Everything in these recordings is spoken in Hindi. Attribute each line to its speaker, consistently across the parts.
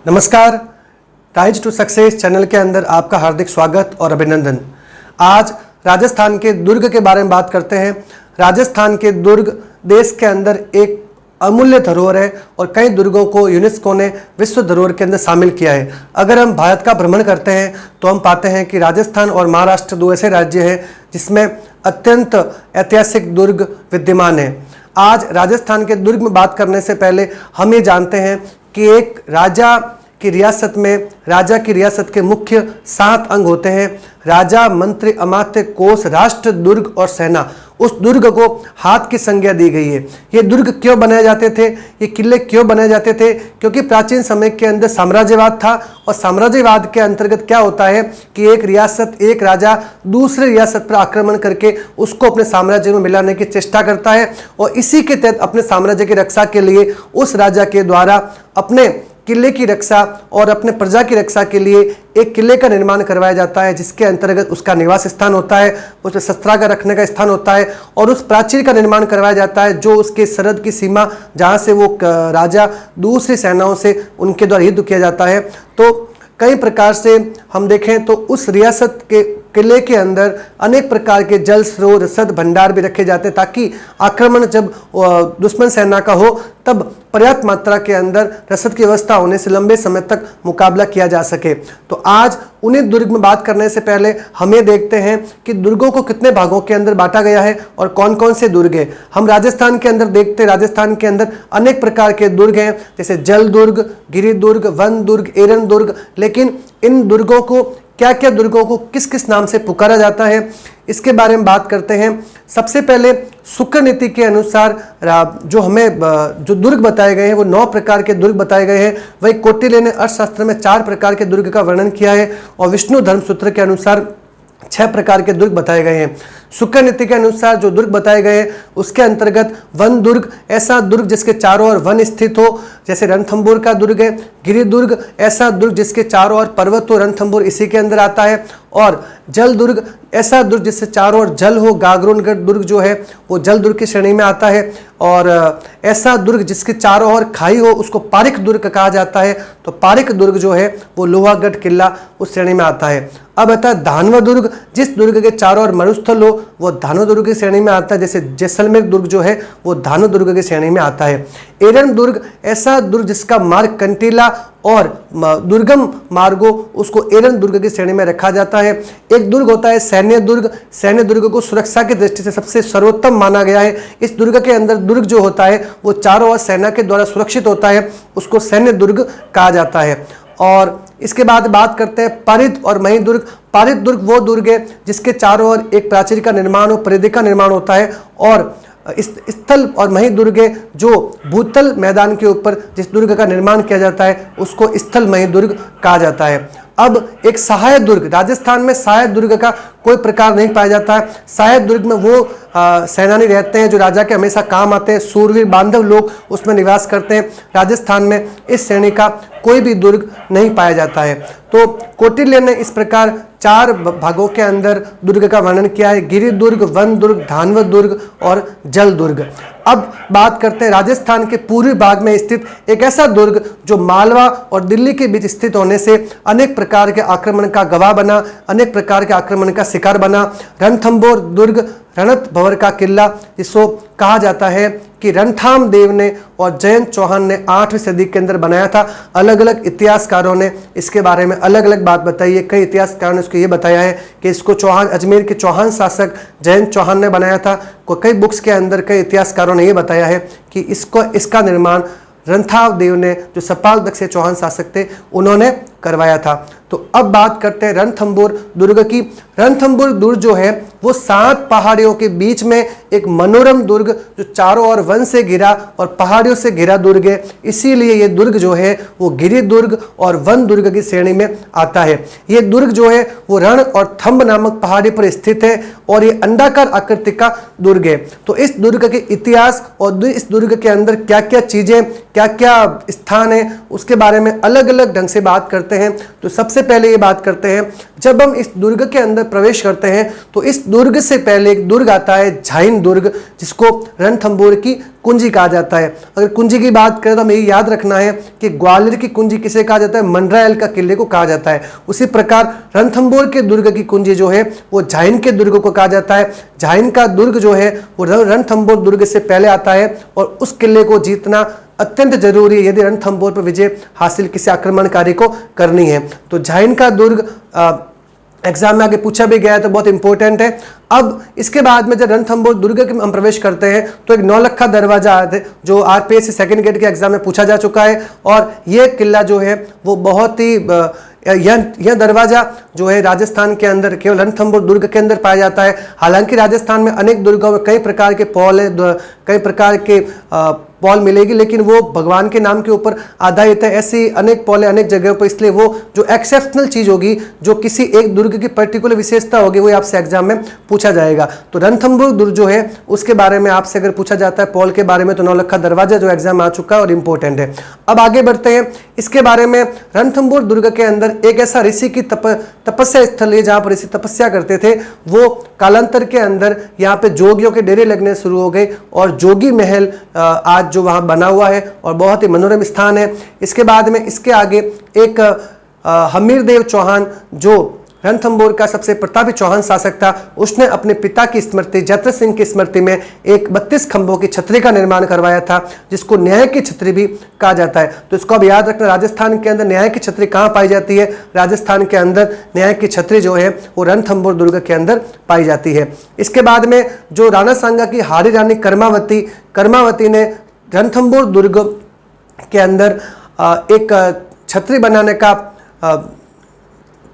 Speaker 1: नमस्कार, राइज टू सक्सेस चैनल के अंदर आपका हार्दिक स्वागत और अभिनंदन। आज राजस्थान के दुर्ग के बारे में बात करते हैं। राजस्थान के दुर्ग देश के अंदर एक अमूल्य धरोहर है और कई दुर्गों को यूनेस्को ने विश्व धरोहर के अंदर शामिल किया है। अगर हम भारत का भ्रमण करते हैं तो हम पाते हैं कि राजस्थान और महाराष्ट्र दो ऐसे राज्य हैं जिसमें अत्यंत ऐतिहासिक दुर्ग विद्यमान है। आज राजस्थान के दुर्ग में बात करने से पहले हम ये जानते हैं कि एक राजा की रियासत के मुख्य 7 अंग होते हैं। राजा, मंत्री, अमात्य, कोष, राष्ट्र, दुर्ग और सेना। उस दुर्ग को हाथ की संज्ञा दी गई है। ये दुर्ग क्यों बनाए जाते थे, ये किले क्यों बनाए जाते थे? क्योंकि प्राचीन समय के अंदर साम्राज्यवाद था और साम्राज्यवाद के अंतर्गत क्या होता है कि एक रियासत, एक राजा दूसरे रियासत पर आक्रमण करके उसको अपने साम्राज्य में मिलाने की चेष्टा करता है और इसी के तहत अपने साम्राज्य की रक्षा के लिए उस राजा के द्वारा अपने किले की रक्षा और अपने प्रजा की रक्षा के लिए एक किले का निर्माण करवाया जाता है, जिसके अंतर्गत उसका निवास स्थान होता है, उसमें शस्त्रागार रखने का स्थान होता है और उस प्राचीर का निर्माण करवाया जाता है जो उसके सरहद की सीमा, जहाँ से वो राजा दूसरी सेनाओं से उनके द्वारा युद्ध किया जाता है। तो कई प्रकार से हम देखें तो उस रियासत के किले के अंदर अनेक प्रकार के जल स्रोत, रसद, भंडार भी रखे जाते हैं ताकि आक्रमण जब दुश्मन सेना का हो तब पर्याप्त मात्रा के अंदर रसद की व्यवस्था होने से लंबे समय तक मुकाबला किया जा सके। तो आज उन्हीं दुर्ग में बात करने से पहले हम ये देखते हैं कि दुर्गों को कितने भागों के अंदर बांटा गया है और कौन कौन से दुर्ग हैं। हम राजस्थान के अंदर देखते हैं, राजस्थान के अंदर अनेक प्रकार के दुर्ग हैं, जैसे जल दुर्ग, गिरि दुर्ग, वन दुर्ग, एरन दुर्ग। लेकिन इन दुर्गों को क्या दुर्गों को किस किस नाम से पुकारा जाता है, इसके बारे में बात करते हैं। सबसे पहले शुक्र नीति के अनुसार जो दुर्ग बताए गए हैं वो 9 प्रकार के दुर्ग बताए गए हैं। वही कौटिल्य ने अर्थशास्त्र में 4 प्रकार के दुर्ग का वर्णन किया है और विष्णु धर्मसूत्र के अनुसार 6 प्रकार के दुर्ग बताए गए हैं। शुक्र नीति के अनुसार जो दुर्ग बताए गए हैं उसके अंतर्गत वन दुर्ग, ऐसा दुर्ग जिसके चारों ओर वन स्थित हो, जैसे रणथंभौर का दुर्ग है। गिरि दुर्ग, ऐसा दुर्ग जिसके चारों ओर पर्वत हो, रणथंभौर इसी के अंदर आता है। और जल दुर्ग, ऐसा दुर्ग जिससे चारों ओर जल हो, गागरोनगढ़ दुर्ग जो है वो जल दुर्ग की श्रेणी में आता है। और ऐसा दुर्ग जिसके चारों ओर खाई हो उसको पारिक दुर्ग कहा जाता है। तो पारिक दुर्ग जो है वो लोहागढ़ किला उस श्रेणी में आता है। अब आता है धानव दुर्ग, जिस दुर्ग के चारों ओर मरुस्थल हो वो धानव दुर्ग की श्रेणी में आता है। जैसे जैसलमेर दुर्ग जो है वो धानव दुर्ग की श्रेणी में आता है। एरन दुर्ग, ऐसा दुर्ग जिसका मार्ग कंटीला और दुर्गम मार्गो, उसको एरन दुर्ग की श्रेणी में रखा जाता है। एक दुर्ग होता है सैन्य दुर्ग। सैन्य दुर्ग को सुरक्षा की दृष्टि से सबसे सर्वोत्तम माना गया है। इस दुर्ग के अंदर दुर्ग जो होता है वो चारों ओर सेना के द्वारा सुरक्षित होता है, उसको सैन्य दुर्ग कहा जाता है। और इसके बाद बात करते हैं पारिद और मही दुर्ग। पारिद दुर्ग वो दुर्ग है जिसके चारों ओर एक प्राचीर का निर्माण हो, परिधि का निर्माण होता है। और स्थल और मही दुर्ग है जो भूतल मैदान के ऊपर जिस दुर्ग का निर्माण किया जाता है उसको स्थल मही दुर्ग कहा जाता है। अब एक सहायक दुर्ग, राजस्थान में सहायक दुर्ग का कोई प्रकार नहीं पाया जाता है। सहायक दुर्ग में वो सेनानी रहते हैं जो राजा के हमेशा काम आते हैं, सूरवीर बांधव लोग उसमें निवास करते हैं। राजस्थान में इस श्रेणी का कोई भी दुर्ग नहीं पाया जाता है। तो कौटिल्य ने इस प्रकार 4 भागों के अंदर दुर्ग का वर्णन किया है: गिरि दुर्ग, वन दुर्ग, धानव दुर्ग और जल दुर्ग। अब बात करते हैं राजस्थान के पूर्वी भाग में स्थित एक ऐसा दुर्ग जो मालवा और दिल्ली के बीच स्थित होने से अनेक प्रकार के आक्रमण का गवाह बना, अनेक प्रकार के आक्रमण का शिकार बना। रणथंभौर दुर्ग रणथंभौर का किला, जिसको कहा जाता है कि रणथाम देव ने और जयंत चौहान ने 8वीं सदी के अंदर बनाया था। अलग अलग इतिहासकारों ने इसके बारे में अलग अलग बात बताई है। कई इतिहासकारों ने इसको ये बताया है कि इसको अजमेर के चौहान शासक जयंत चौहान ने बनाया था। कई बुक्स के अंदर कई इतिहासकारों ने ये बताया है कि इसका निर्माण रणथाम देव ने, जो सपाल दक्ष चौहान शासक थे, उन्होंने करवाया था। तो अब बात करते हैं रणथंभौर दुर्ग की। रणथंभौर दुर्ग जो है वो 7 पहाड़ियों के बीच में एक मनोरम दुर्ग जो चारों ओर वन से घिरा और पहाड़ियों से घिरा दुर्ग है। इसीलिए ये दुर्ग जो है वो गिरि दुर्ग और वन दुर्ग की श्रेणी में आता है। ये दुर्ग जो है वो रण और थंब नामक पहाड़ी पर स्थित है और ये अंडाकार आकृति का दुर्ग है। तो इस दुर्ग के इतिहास और इस दुर्ग के अंदर क्या क्या चीजें, क्या क्या स्थान है, उसके बारे में अलग अलग ढंग से बात करते करते हैं तो सबसे पहले ये बात करते हैं, जब हम इस दुर्ग के अंदर प्रवेश करते हैं तो इस दुर्ग से पहले एक दुर्ग आता है झाइन दुर्ग, जिसको रणथंभौर की कुंजी कहा जाता है। अगर कुंजी की बात करें तो हमें याद रखना है कि ग्वालियर की कुंजी किसे कहा जाता है, मंडरायल का किले को कहा जाता है। उसी प्रकार रणथंभौर के दुर्ग की कुंजी जो है वो झाइन के दुर्ग को कहा जाता है। झाइन का दुर्ग जो है वो रणथंभौर दुर्ग से पहले आता है और उस किले को जीतना अत्यंत जरूरी है यदि रणथंभौर पर विजय हासिल किसी आक्रमणकारी को करनी है। तो झाइन का दुर्ग एग्जाम में आगे पूछा भी गया है तो बहुत इंपॉर्टेंट है। अब इसके बाद में जब रणथंभौर दुर्ग के हम प्रवेश करते हैं तो एक नौलखा दरवाजा जो आरपीएससी सेकंड ग्रेड के एग्जाम में पूछा जा चुका है, और ये किला जो है वो बहुत ही यह दरवाजा जो है राजस्थान के अंदर केवल रणथंभौर दुर्ग के अंदर पाया जाता है। हालांकि राजस्थान में अनेक दुर्गों में कई प्रकार के पॉल है, कई प्रकार के पॉल मिलेगी, लेकिन वो भगवान के नाम के ऊपर आधारित है। ऐसी अनेक पॉल है अनेक जगहों पर, इसलिए वो जो एक्सेप्शनल चीज होगी, जो किसी एक दुर्ग की पर्टिकुलर विशेषता होगी, वो आपसे एग्जाम में पूछा जाएगा। तो रणथंभौर दुर्ग जो है उसके बारे में आपसे अगर पूछा जाता है पॉल के बारे में तो नौलखा दरवाजा जो एग्जाम आ चुका है और इंपॉर्टेंट है। अब आगे बढ़ते हैं इसके बारे में। रणथंभौर दुर्ग के अंदर एक ऐसा ऋषि की तपस्या स्थल है जहाँ पर ऋषि तपस्या करते थे। वो कालांतर के अंदर यहाँ पे जोगियों के डेरे लगने शुरू हो गए और जोगी महल आज जो वहाँ बना हुआ है और बहुत ही मनोरम स्थान है। इसके बाद में इसके आगे एक हमीरदेव चौहान जो रणथंभौर का सबसे प्रतापी चौहान शासक था, उसने अपने पिता की स्मृति जत्र सिंह की स्मृति में एक 32 खंभों की छतरी का निर्माण करवाया था, जिसको न्याय की छतरी भी कहा जाता है। तो इसको अब याद रखना, राजस्थान के अंदर न्याय की छतरी कहाँ पाई जाती है? राजस्थान के अंदर न्याय की छतरी जो है वो रणथंभौर दुर्ग के अंदर पाई जाती है। इसके बाद में जो राणा सांगा की हारी रानी कर्मावती ने रणथंभौर दुर्ग के अंदर एक छतरी बनाने का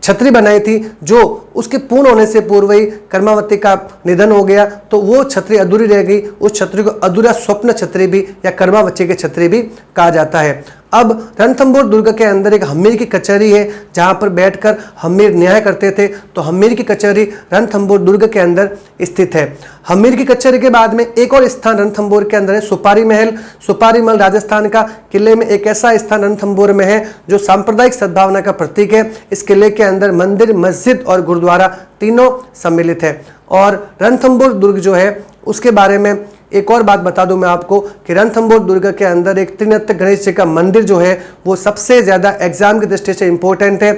Speaker 1: छतरी बनाई थी, जो उसके पूर्ण होने से पूर्व ही कर्मावती का निधन हो गया, तो वो छतरी अधूरी रह गई। उस छतरी को अधूरा स्वप्न छतरी भी या कर्मावती की छतरी भी कहा जाता है। अब रणथंभौर दुर्ग के अंदर एक हमीर की कचहरी है जहां पर बैठकर हमीर न्याय करते थे, तो हमीर की कचहरी रणथंभौर दुर्ग के अंदर स्थित है। हमीर की कचहरी के बाद में एक और स्थान रणथंभौर के अंदर है सुपारी महल। सुपारी महल राजस्थान का किले में एक ऐसा स्थान रणथंभौर में है जो सांप्रदायिक सद्भावना का प्रतीक है। इस किले के अंदर मंदिर, मस्जिद और गुरुद्वारा तीनों सम्मिलित है। और रणथंभौर दुर्ग जो है उसके बारे में एक और बात बता दूं मैं आपको कि रणथंभौर दुर्ग के अंदर एक त्रिनेत्र गणेश जी का मंदिर जो है वो सबसे ज़्यादा एग्जाम की दृष्टि से इम्पोर्टेंट है।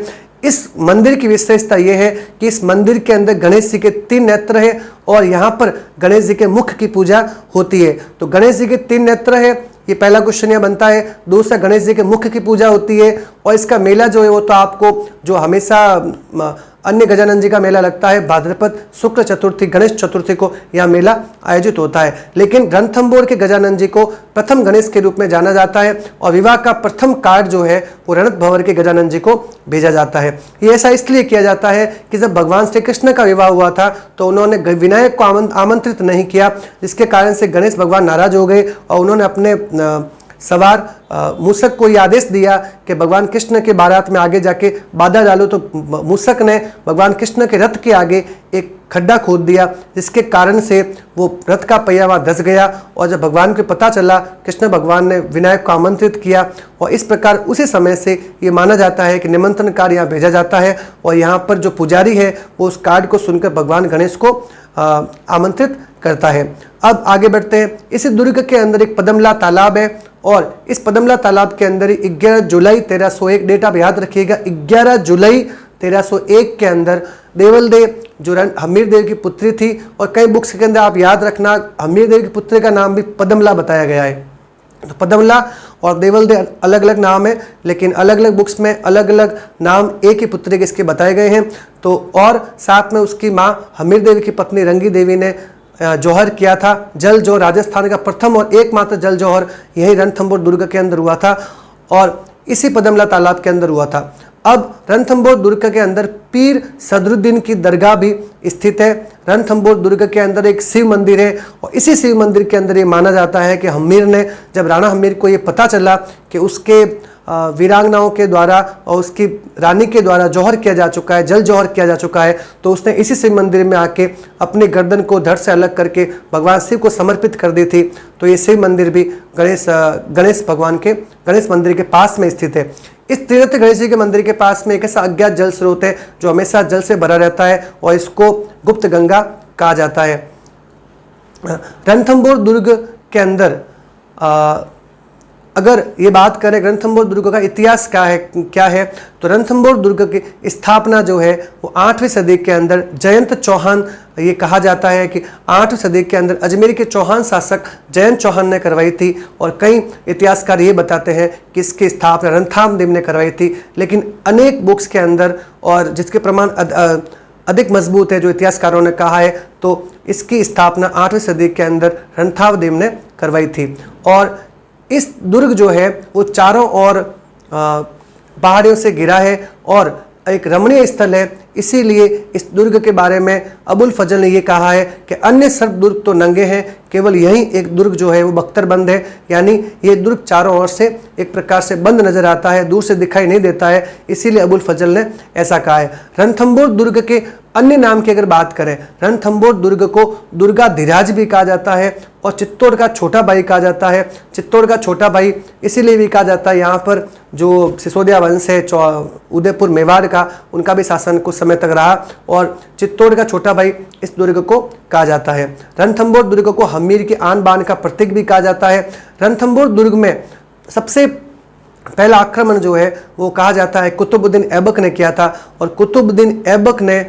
Speaker 1: इस मंदिर की विशेषता ये है कि इस मंदिर के अंदर गणेश जी के 3 नेत्र है और यहाँ पर गणेश जी के मुख की पूजा होती है। तो गणेश जी के 3 नेत्र है, ये पहला क्वेश्चन यहाँ बनता है। दूसरा, गणेश जी के मुख की पूजा होती है और इसका मेला जो है वो तो आपको जो हमेशा अन्य गजानन जी का मेला लगता है भाद्रपद शुक्ल चतुर्थी गणेश चतुर्थी को यह मेला आयोजित होता है, लेकिन रणथंभौर के गजानन जी को प्रथम गणेश के रूप में जाना जाता है और विवाह का प्रथम कार्ड जो है वो रणत भंवर के गजानन जी को भेजा जाता है। ये ऐसा इसलिए किया जाता है कि जब भगवान श्री कृष्ण का विवाह हुआ था तो उन्होंने विनायक को आमंत्रित नहीं किया, जिसके कारण से गणेश भगवान नाराज हो गए और उन्होंने अपने सवार मूसक को यह आदेश दिया कि भगवान कृष्ण के बारात में आगे जाके बाधा डालो। तो मूसक ने भगवान कृष्ण के रथ के आगे एक खड्डा खोद दिया, जिसके कारण से वो रथ का पहिया वहाँ धंस गया। और जब भगवान को पता चला, कृष्ण भगवान ने विनायक को आमंत्रित किया और इस प्रकार उसी समय से ये माना जाता है कि निमंत्रण कार्ड यहाँ भेजा जाता है और यहाँ पर जो पुजारी है वो उस कार्ड को सुनकर भगवान गणेश को आमंत्रित करता है। अब आगे बढ़ते हैं। इसी दुर्ग के अंदर एक पदमला तालाब है और इस पदमला तालाब के अंदर 11 जुलाई 1301, डेट आप याद रखिएगा, 11 जुलाई 1301 के अंदर देवलदेव जो हमीरदेव की पुत्री थी, और कई बुक्स के अंदर आप याद रखना हमीरदेव की पुत्री का नाम भी पदमला बताया गया है। तो पदमला और देवलदेव अलग अलग नाम है, लेकिन अलग अलग बुक्स में अलग अलग नाम एक ही पुत्री के इसके बताए गए हैं। तो और साथ में उसकी माँ हमीरदेव की पत्नी रंगी देवी ने जौहर किया था। जल जौहर राजस्थान का प्रथम और एकमात्र जल जौहर यही रणथंभौर दुर्ग के अंदर हुआ था और इसी पदमला तालाब के अंदर हुआ था। अब रणथंभौर दुर्ग के अंदर पीर सदरुद्दीन की दरगाह भी स्थित है। रणथंभौर दुर्ग के अंदर एक शिव मंदिर है और इसी शिव मंदिर के अंदर ये माना जाता है कि हमीर ने, जब राणा हमीर को ये पता चला कि उसके वीरांगनाओं के द्वारा और उसकी रानी के द्वारा जौहर किया जा चुका है, जल जौहर किया जा चुका है, तो उसने इसी शिव मंदिर में आके अपनी गर्दन को धड़ से अलग करके भगवान शिव को समर्पित कर दी थी। तो ये शिव मंदिर भी गणेश भगवान के गणेश मंदिर के पास में स्थित है। इस तीर्थ गणेश जी के मंदिर के पास में एक ऐसा अज्ञात जल स्रोत है जो हमेशा जल से भरा रहता है और इसको गुप्त गंगा कहा जाता है। रणथंभौर दुर्ग के अंदर अगर ये बात करें रणथंभौर दुर्ग का इतिहास क्या है तो रणथंभौर दुर्ग की स्थापना जो है वो 8वीं सदी के अंदर जयंत चौहान, ये कहा जाता है कि 8वीं सदी के अंदर अजमेर के चौहान शासक जयंत चौहान ने करवाई थी। और कई इतिहासकार ये बताते हैं कि इसकी स्थापना रणथंभौर ने करवाई थी, लेकिन अनेक बुक्स के अंदर और जिसके प्रमाण अधिक मजबूत है जो इतिहासकारों ने कहा है तो इसकी स्थापना 8वीं सदी के अंदर रणथंभौर ने करवाई थी। और इस दुर्ग जो है वो चारों ओर पहाड़ियों से घिरा है और एक रमणीय स्थल है, इसीलिए इस दुर्ग के बारे में अबुल फजल ने ये कहा है कि अन्य सब दुर्ग तो नंगे हैं, केवल यही एक दुर्ग जो है वो बख्तरबंद है। यानी ये दुर्ग चारों ओर से एक प्रकार से बंद नजर आता है, दूर से दिखाई नहीं देता है, इसीलिए अबुल फजल ने ऐसा कहा है। रणथंभौर दुर्ग के अन्य नाम की अगर बात करें, रणथंभौर दुर्ग को दुर्गाधिराज भी कहा जाता है और चित्तौड़ का छोटा भाई कहा जाता है। चित्तौड़ का छोटा भाई इसीलिए भी कहा जाता है, यहाँ पर जो सिसोदिया वंश है उदयपुर मेवाड़ का, उनका भी शासन कुछ समय तक रहा और चित्तौड़ का छोटा भाई इस दुर्ग को कहा जाता है। रणथंभौर दुर्ग को हमीर की आन बान का प्रतीक भी कहा जाता है। रणथंभौर दुर्ग में सबसे पहला आक्रमण जो है वो कहा जाता है कुतुबुद्दीन ऐबक ने किया था। और कुतुबुद्दीन ऐबक ने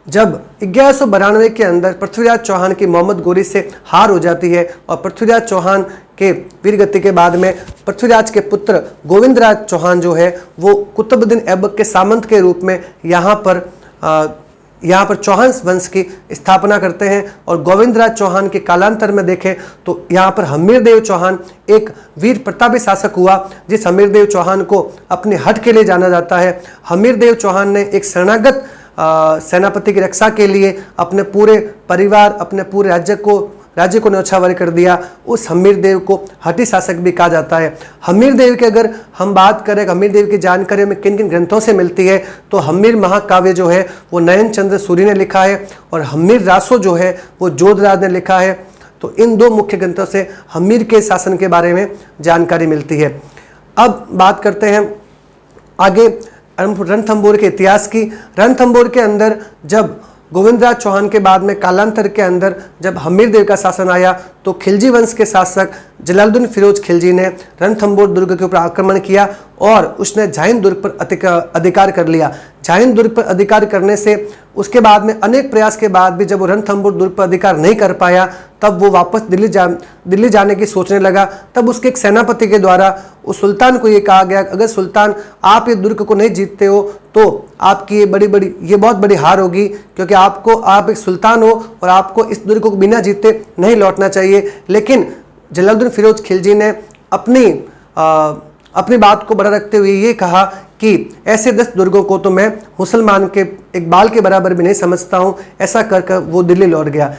Speaker 1: जब 1192 के अंदर पृथ्वीराज चौहान की मोहम्मद गोरी से हार हो जाती है और पृथ्वीराज चौहान के वीरगति के बाद में पृथ्वीराज के पुत्र गोविंदराज चौहान जो है वो कुतुबुद्दीन ऐबक के सामंत के रूप में यहाँ पर चौहान वंश की स्थापना करते हैं। और गोविंदराज चौहान के कालांतर में देखें तो यहाँ पर हमीरदेव चौहान एक वीर प्रतापी शासक हुआ, जिस हमीरदेव चौहान को अपने हट के लिए जाना जाता है। हमीरदेव चौहान ने एक शरणागत सेनापति की रक्षा के लिए अपने पूरे परिवार, अपने पूरे राज्य को न्यौछावर कर दिया। उस हमीरदेव को हठी शासक भी कहा जाता है। हमीरदेव की अगर हम बात करें, हमीरदेव की जानकारी में किन किन ग्रंथों से मिलती है तो हमीर महाकाव्य जो है वो नयन चंद्र सूरी ने लिखा है और हमीर रासो जो है वो जोधराज ने लिखा है। तो इन दो मुख्य ग्रंथों से हमीर के शासन के बारे में जानकारी मिलती है। अब बात करते हैं आगे रणथंभौर के इतिहास की। रणथंभौर के अंदर जब गोविंदराज चौहान के बाद में कालांतर के अंदर जब हमीरदेव का शासन आया तो खिलजी वंश के शासक जलालुद्दीन फिरोज खिलजी ने रणथंभौर दुर्ग के ऊपर आक्रमण किया और उसने झाइन दुर्ग पर अधिकार कर लिया। झाइन दुर्ग पर अधिकार करने से उसके बाद में अनेक प्रयास के बाद भी जब वो रणथंभौर दुर्ग पर अधिकार नहीं कर पाया तब वो वापस दिल्ली जाने की सोचने लगा। तब उसके एक सेनापति के द्वारा उस सुल्तान को ये कहा गया, अगर सुल्तान आप ये दुर्ग को नहीं जीतते हो तो आपकी ये बहुत बड़ी हार होगी, क्योंकि आप एक सुल्तान हो और आपको इस दुर्ग को बिना जीते नहीं लौटना चाहिए। लेकिन जलालुद्दीन फिरोज खिलजी ने अपनी बात को बड़ा रखते हुए ये कहा कि ऐसे 10 दुर्गों को तो मैं मुसलमान के एक बाल के बराबर भी नहीं समझता हूँ। ऐसा कर वो दिल्ली लौट गया।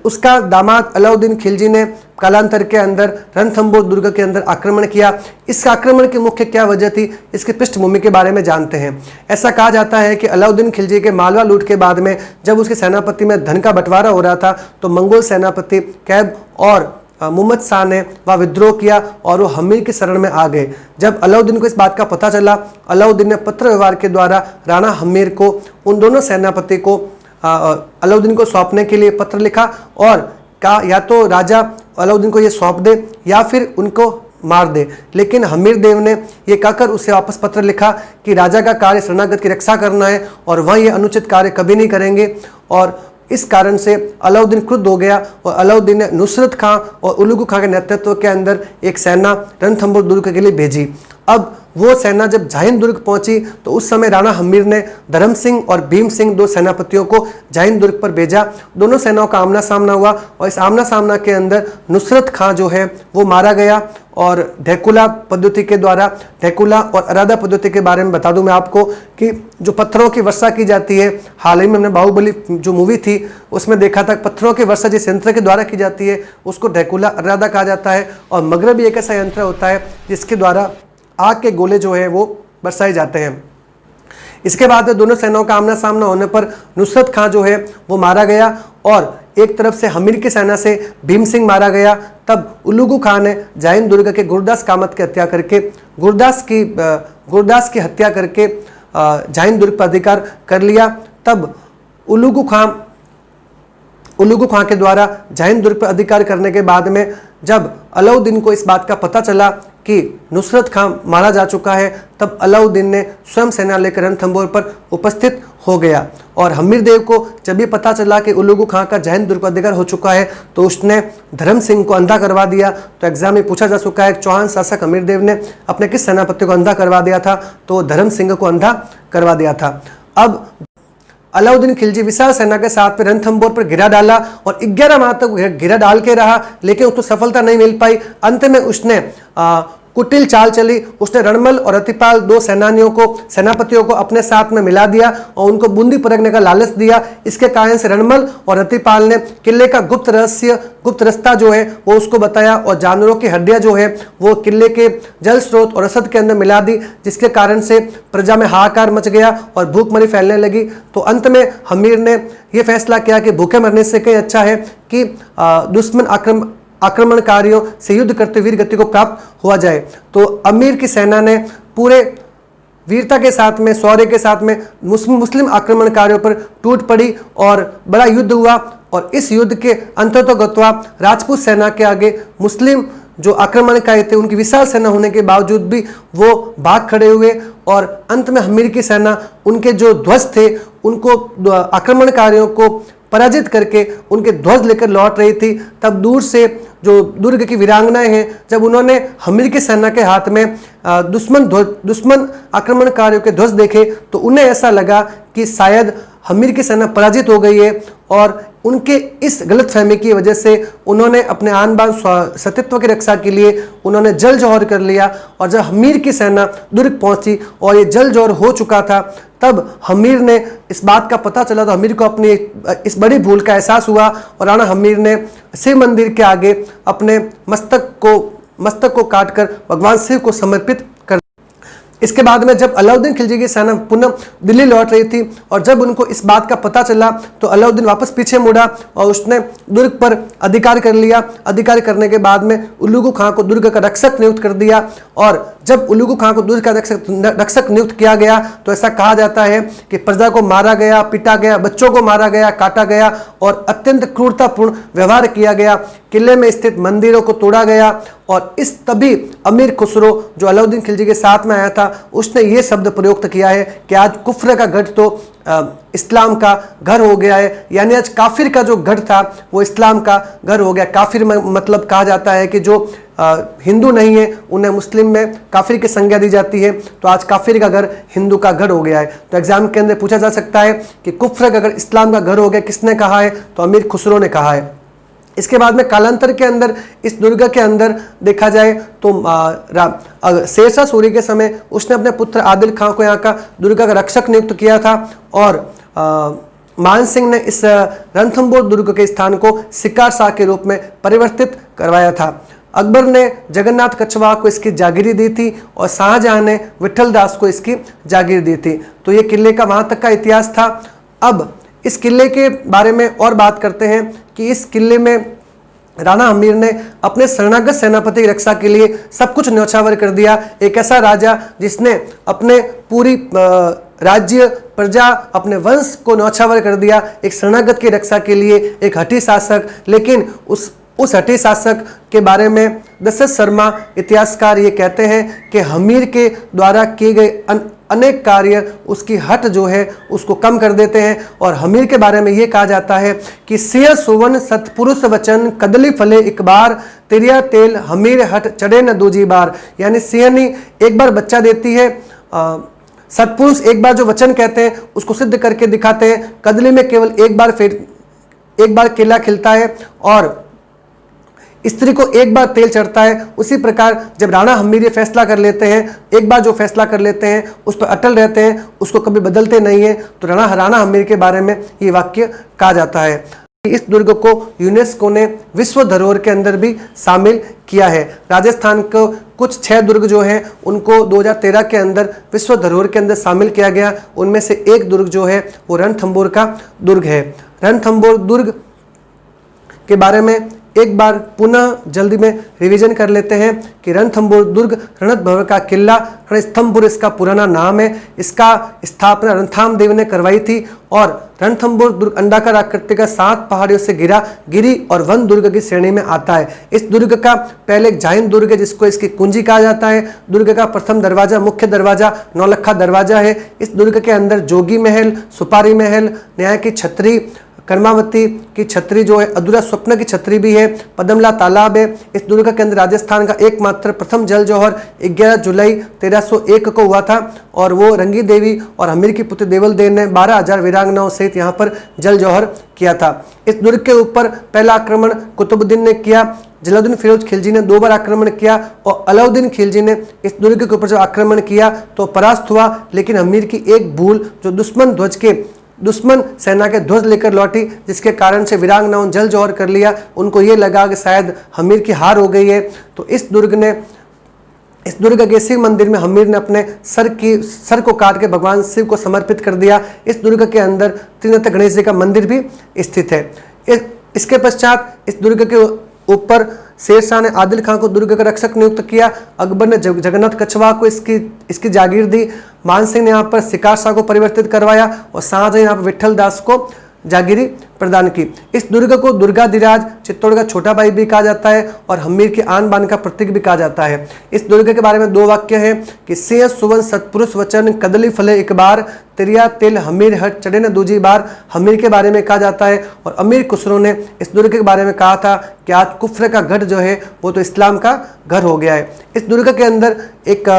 Speaker 1: उसका दामाद अलाउद्दीन खिलजी ने कालांतर के अंदर रणथंभौर दुर्ग के अंदर आक्रमण किया। इस आक्रमण की मुख्य क्या वजह थी, इसकी पृष्ठभूमि के बारे में जानते हैं। ऐसा कहा जाता है कि अलाउद्दीन खिलजी के मालवा लूट के बाद में जब उसके सेनापति में धन का बंटवारा हो रहा था तो मंगोल सेनापति कैब और मुहम्मद शाह ने वह विद्रोह किया और वो हमीर की शरण में आ गए। जब अलाउद्दीन को इस बात का पता चला, अलाउद्दीन ने पत्र व्यवहार के द्वारा राणा हमीर को उन दोनों सेनापति को अलाउद्दीन को सौंपने के लिए पत्र लिखा और कहा या तो राजा अलाउद्दीन को ये सौंप दे या फिर उनको मार दे। लेकिन हमीरदेव ने ये कहकर उसे वापस पत्र लिखा कि राजा का कार्य शरणागत की रक्षा करना है और वह ये अनुचित कार्य कभी नहीं करेंगे। और इस कारण से अलाउद्दीन क्रुद्ध हो गया और अलाउद्दीन ने नुसरत खां और उलुगु खां के नेतृत्व के अंदर एक सेना रणथंभौर दुर्ग के लिए भेजी। अब वो सेना जब झाइन दुर्ग पहुंची तो उस समय राणा हमीर ने धर्म सिंह और भीम सिंह 2 सेनापतियों को झाइन दुर्ग पर भेजा। दोनों सेनाओं का आमना सामना हुआ और इस आमना सामना के अंदर नुसरत खां जो है वो मारा गया। और ढेकुला पद्धति के द्वारा, ढेकुला और अरादा पद्धति के बारे में बता दूं मैं आपको कि जो पत्थरों की वर्षा की जाती है, हाल ही में हमने बाहुबली जो मूवी थी उसमें देखा था, पत्थरों की वर्षा जिस यंत्र के द्वारा की जाती है उसको ढेकुला अरादा कहा जाता है। और मगरबी एक ऐसा यंत्र होता है जिसके द्वारा आग के गोले जो है वो बरसाए जाते हैं। इसके बाद दोनों सेनाओं का आमना सामना होने पर नुसरत खां जो है वो मारा गया और एक तरफ से हमीर की सेना से भीम सिंह मारा गया। तब उलुगु खां ने झाइन दुर्ग के गुरदास कामत की हत्या करके गुरदास की हत्या करके जाहिंद दुर्ग पर अधिकार कर लिया, तब उलुगु खां के द्वारा जाहिंद दुर्ग पर अधिकार करने के बाद में जब अलाउद्दीन को इस बात का पता चला कि नुसरत खां मारा जा चुका है, तब अलाउद्दीन ने स्वयं सेना लेकर रणथंभौर पर उपस्थित हो गया। और हमीर देव को जब भी पता चला कि उलुगु खां का जाहिंद दुर्ग पर अधिकार हो चुका है तो उसने धर्म सिंह को अंधा करवा दिया। तो एग्जाम में पूछा जा चुका है चौहान शासक हमीर देव ने अपने किस सेनापति को अंधा करवा दिया था, तो धर्म सिंह को अंधा करवा दिया था। अब अलाउद्दीन खिलजी विशाल सेना के साथ में रणथंभौर पर घेरा डाला और 11 माह तक घेरा डाल के रहा, लेकिन उसको सफलता नहीं मिल पाई। अंत में उसने कुटिल चाल चली, उसने रणमल और रतिपाल 2 सेनापतियों को अपने साथ में मिला दिया और उनको बूंदी परखने का लालच दिया। इसके कारण से रणमल और रतिपाल ने किले का गुप्त रास्ता जो है वो उसको बताया और जानवरों की हड्डियां जो है वो किले के जल स्रोत और रसद के अंदर मिला दी, जिसके कारण से प्रजा में हाहाकार मच गया और भूखमरी फैलने लगी। तो अंत में हमीर ने यह फैसला किया कि भूखे मरने से कहीं अच्छा है कि दुश्मन आक्रमणकारियों से युद्ध करते वीर गति को प्राप्त हुआ जाए। तो अमीर की सेना ने पूरे वीरता के साथ में, शौर्य के साथ में मुस्लिम आक्रमणकारियों पर टूट पड़ी और बड़ा युद्ध हुआ। और इस युद्ध के अंततोगत्वा राजपूत सेना के आगे मुस्लिम जो आक्रमणकारी थे उनकी विशाल सेना होने के बावजूद भी वो भाग खड़े हुए और अंत में हमीर की सेना उनके जो ध्वज थे उनको आक्रमणकारियों को पराजित करके उनके ध्वज लेकर लौट रही थी। तब दूर से जो दुर्ग की वीरांगनाएं हैं, जब उन्होंने हमीर की सेना के हाथ में दुश्मन आक्रमणकारियों के ध्वज देखे तो उन्हें ऐसा लगा कि शायद हमीर की सेना पराजित हो गई है और उनके इस गलतफहमी की वजह से उन्होंने अपने आन बान सतीत्व की रक्षा के लिए उन्होंने जल जौहर कर लिया। और जब हमीर की सेना दुर्ग पहुंची और ये जल जौहर हो चुका था, तब हमीर ने इस बात का पता चला तो हमीर को अपनी इस बड़ी भूल का एहसास हुआ और राणा हमीर ने शिव मंदिर के आगे अपने मस्तक को काटकर भगवान शिव को समर्पित कर। इसके बाद में जब अलाउद्दीन खिलजी की सेना पुनः दिल्ली लौट रही थी और जब उनको इस बात का पता चला तो अलाउद्दीन वापस पीछे मुड़ा और उसने दुर्ग पर अधिकार कर लिया। अधिकार करने के बाद में उलुगु खां को दुर्ग का रक्षक नियुक्त कर दिया। और जब उलुगु खां को दुर्ग का रक्षक नियुक्त किया गया तो ऐसा कहा जाता है कि प्रजा को मारा गया, पीटा गया, बच्चों को मारा गया, काटा गया और अत्यंत क्रूरतापूर्ण व्यवहार किया गया। किले में स्थित मंदिरों को तोड़ा गया और इस तभी अमीर खुसरो जो अलाउद्दीन खिलजी के साथ में आया था उसने ये शब्द प्रयुक्त किया है कि आज कुफ्र का गढ़ तो इस्लाम का घर हो गया है, यानी आज काफिर का जो गढ़ था वो इस्लाम का घर हो गया। काफिर मतलब कहा जाता है कि जो हिंदू नहीं है उन्हें मुस्लिम में काफिर की संज्ञा दी जाती है, तो आज काफिर का घर हिंदू का घर हो गया है। तो एग्जाम के अंदर पूछा जा सकता है कि कुफ्र का घर इस्लाम का घर हो गया, किसने कहा है? तो अमीर खुसरो ने कहा है। इसके बाद में कालांतर के अंदर इस दुर्ग के अंदर देखा जाए तो शेरशाह सूरी के समय उसने अपने पुत्र आदिल खां को यहाँ का दुर्ग का रक्षक नियुक्त किया था और मान सिंह ने इस रणथंभौर दुर्ग के स्थान को शिकार शाह के रूप में परिवर्तित करवाया था। अकबर ने जगन्नाथ कछवाहा को इसकी जागीरी दी थी और शाहजहां ने विठल दास को इसकी जागीर दी थी। तो ये किले का वहाँ तक का इतिहास था। अब इस किले के बारे में और बात करते हैं कि इस किले में राणा हमीर ने अपने शरणागत सेनापति की रक्षा के लिए सब कुछ न्यौछावर कर दिया। एक ऐसा राजा जिसने अपने पूरी राज्य, प्रजा, अपने वंश को न्यौछावर कर दिया एक शरणागत की रक्षा के लिए, एक हठी शासक। लेकिन उस हठी शासक के बारे में दशरथ शर्मा इतिहासकार ये कहते हैं कि हमीर के द्वारा किए गए अनेक कार्य उसकी हट जो है उसको कम कर देते हैं। और हमीर के बारे में ये कहा जाता है कि सिंह सुवन सतपुरुष वचन कदली फले एक बार, तिरिया तेल हमीर हट चढ़े न दूजी बार। यानी सिंहनी एक बार बच्चा देती है, सतपुरुष एक बार जो वचन कहते हैं उसको सिद्ध करके दिखाते हैं, कदली में केवल एक बार केला खिलता है और स्त्री को एक बार तेल चढ़ता है। उसी प्रकार जब राणा हमीर ये फैसला कर लेते हैं, एक बार जो फैसला कर लेते हैं उस पर अटल रहते हैं, उसको कभी बदलते नहीं है। तो राणा हमीर के बारे में ये वाक्य कहा जाता है। इस दुर्ग को यूनेस्को ने विश्व धरोहर के अंदर भी शामिल किया है। राजस्थान को कुछ 6 दुर्ग जो हैं उनको 2013 के अंदर विश्व धरोहर के अंदर शामिल किया गया। उनमें से एक दुर्ग जो है वो रणथंभौर का दुर्ग है। रणथंभौर दुर्ग के बारे में एक बार पुनः जल्दी में रिवीजन कर लेते हैं कि रणथंभौर दुर्ग रणथंभौर का किला, रणस्थंभपुर इसका पुराना नाम है। इसका स्थापना रणथामदेव ने करवाई थी और रणथंभौर दुर्ग अंडाकार आकृति का 7 पहाड़ियों से घिरा गिरी और वन दुर्ग की श्रेणी में आता है। इस दुर्ग का पहले एक जैन दुर्ग है जिसको इसकी कुंजी कहा जाता है। दुर्ग का प्रथम दरवाजा, मुख्य दरवाजा नौलखा दरवाजा है। इस दुर्ग के अंदर जोगी महल, सुपारी महल, न्याय की छतरी, कर्मावती की छतरी जो है, अधूरा स्वप्न की छतरी भी है, पदमला तालाब है। इस दुर्ग के अंदर राजस्थान का एकमात्र प्रथम जल जौहर 11 जुलाई 1301 को हुआ था और वो रंगी देवी और हमीर की पुत्री देवल देव ने 12,000 वीरांगनाओं सहित यहाँ पर जल जौहर किया था। इस दुर्ग के ऊपर पहला आक्रमण कुतुबुद्दीन ने किया। जलालुद्दीन फिरोज खिलजी ने 2 बार आक्रमण किया और अलाउद्दीन खिलजी ने इस दुर्ग के ऊपर जो आक्रमण किया तो परास्त हुआ। लेकिन हमीर की एक भूल, जो दुश्मन सेना के ध्वज लेकर लौटी, जिसके कारण से वीरांगनाओं जल जौहर कर लिया। उनको ये लगा कि शायद हमीर की हार हो गई है, तो इस दुर्ग के शिव मंदिर में हमीर ने अपने सर को काट के भगवान शिव को समर्पित कर दिया। इस दुर्ग के अंदर त्रिनेत्र गणेश जी का मंदिर भी स्थित है। इसके पश्चात इस दुर्ग के ऊपर शेरशाह ने आदिल खान को दुर्ग का रक्षक नियुक्त किया। अकबर ने जगन्नाथ कछवा को इसकी जागीर दी। मान सिंह ने यहाँ पर शिकार शाह को परिवर्तित करवाया और शाहजहां ने यहाँ पर विठल दास को जागीरी प्रदान की। इस दुर्ग को दुर्गाधिराज, चित्तौड़ का छोटा भाई भी कहा जाता है और हमीर की आन बान का प्रतीक भी कहा जाता है। इस दुर्ग के बारे में 2 वाक्य हैं कि सिंह सुवन सतपुरुष वचन कदली फले एक बार, तिरिया तिल हमीर हट चढ़े न दूजी बार। हमीर के बारे में कहा जाता है और अमीर खुसरो ने इस दुर्ग के बारे में कहा था कि आज कुफ्र का गढ़ जो है वो तो इस्लाम का घर हो गया है। इस दुर्ग के अंदर एक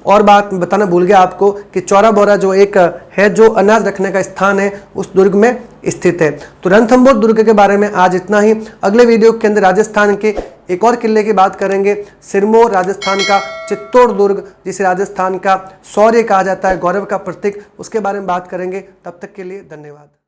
Speaker 1: और बात बताना भूल गया आपको कि चौरा बोरा जो एक है जो अनाज रखने का स्थान है उस दुर्ग में स्थित है। तो रणथंभौर दुर्ग के बारे में आज इतना ही। अगले वीडियो के अंदर राजस्थान के एक और किले की बात करेंगे, सिरमौर राजस्थान का चित्तौड़ दुर्ग, जिसे राजस्थान का शौर्य कहा जाता है, गौरव का प्रतीक, उसके बारे में बात करेंगे। तब तक के लिए धन्यवाद।